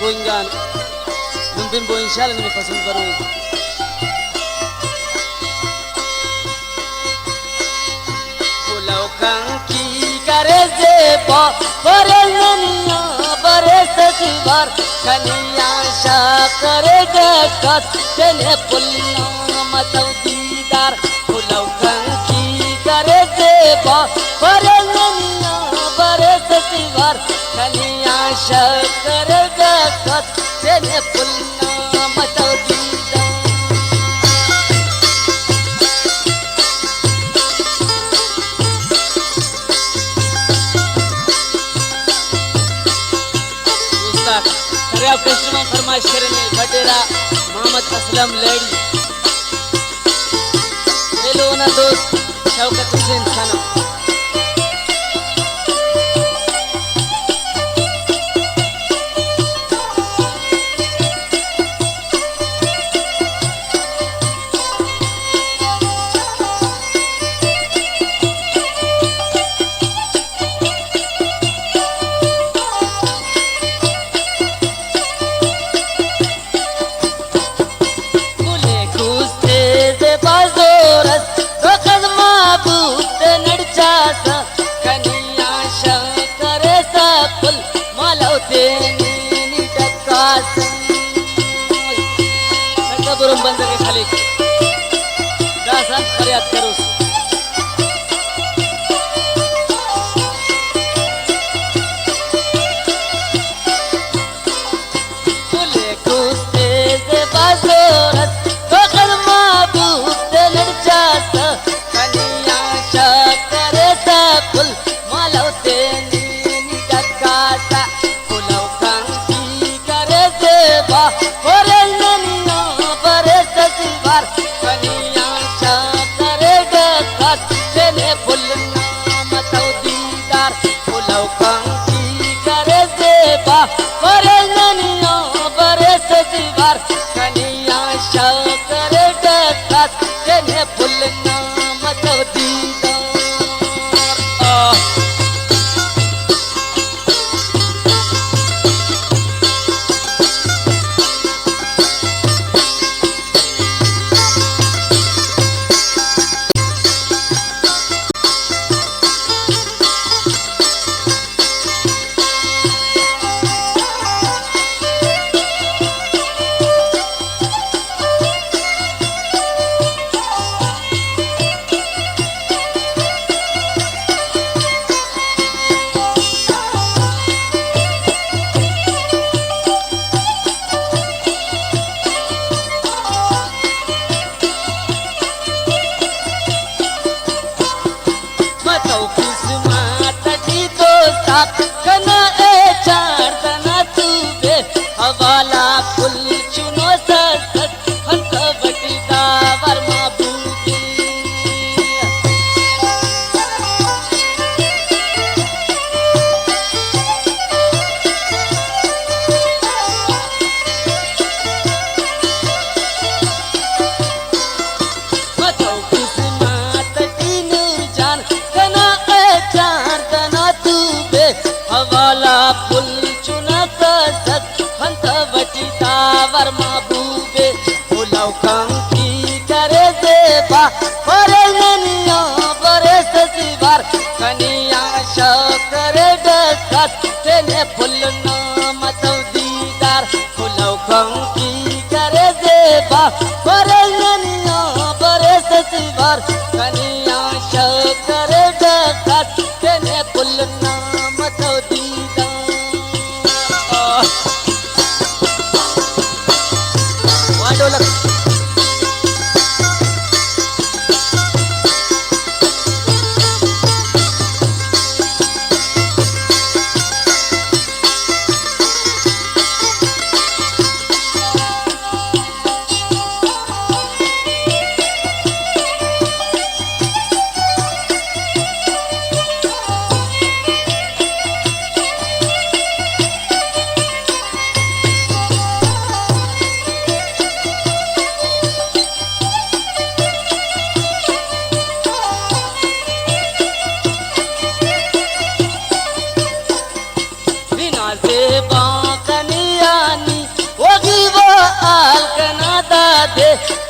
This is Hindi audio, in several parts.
Goingan, numpin bo inshallah ni pasang baru. Pulau kangki kare zeba, bare naniya, bare sasivar, kaniya shakare dekat, tene pulna matau didar. Pulau kangki kare zeba, bare naniya, bare sasivar, kaniya shakare dekat, tene pulna matau didar. अरे आप कस्टमर फरमाइश करेंगे बटेरा मोहम्मद असलम लेडी हेलो ना दोस्त शौकत हुसैन सनम बंदर के खाली दासान फरियाद करो बोले कुस्ते से बाजोरत तो कदमा बूते लड़चा सा कनिया शक्कर सा कुल मालौते नी डका सा पुलाव कांकी करे देवा ओरे ननिया बरे सजीवार कनिया शक्कर डका तेने पुलना मतौ दीदार पुलाव कांकी करे देवा ओरे ननिया बरे सजीवार कनिया शक्कर डका तेने पुलना मतौ दीदार कना ए चार तना तू बे हवाला कुल चुनो सत हंस बटी दावर माबूदी मतौ किस्मत तीनूर जान कना ए चार तना तू बे हवाला पुल चुनत सत हंस बटी तावर महबूबे पुलाव कांकी करे देवा बरे ननिया बरे सजीवार कनिया शक्कर डकत तेने पुलना मतौ दीदार पुलाव कांकी करे देवा बरे ननिया बरे सजीवार कनिया शक्कर डकत तेने पुलना मतौ दीदार वाडोलक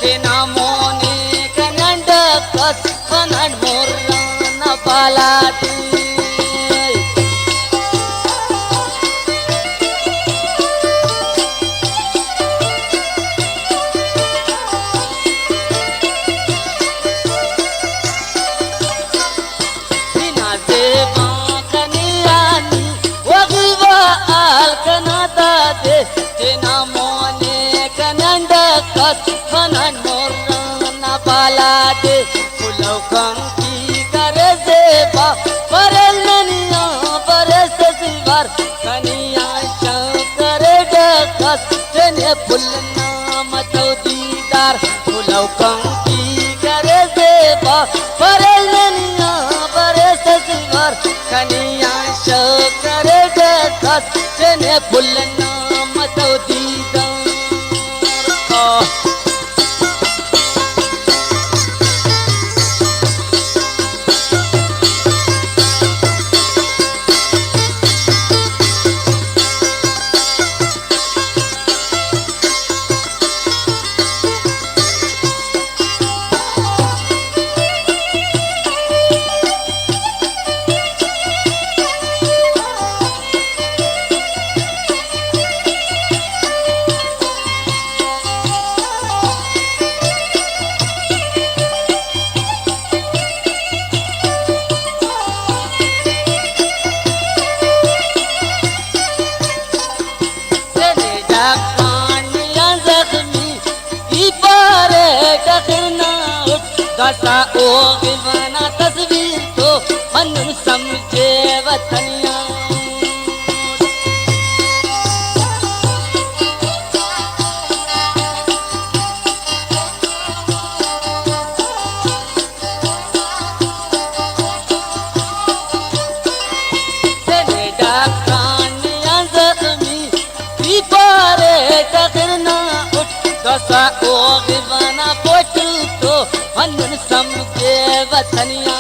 तेना मोने कनंड कस कनंड मोरन पालाती बिना से बाकनियानी वगवा आल कनाता दे तेना मोने कनंड कस कनंड मोरन पालाते फुलो कंकी करे से बा परल ननिया परस सिवार कनिया शंकरे डकस तेने फुलना मतौ दीदार फुलो कंकी करे से बा परल ननिया परस सिवार कनिया शंकरे डकस तेने फुलना मतौ दीदार दसा ओ विवाना तस्वीर तो मन समझे वतनिया तेरे डाकानिया जख्मी दीपारे तकरना उठ दसा ओ विवाना पोटल तो मन समझे वतनिया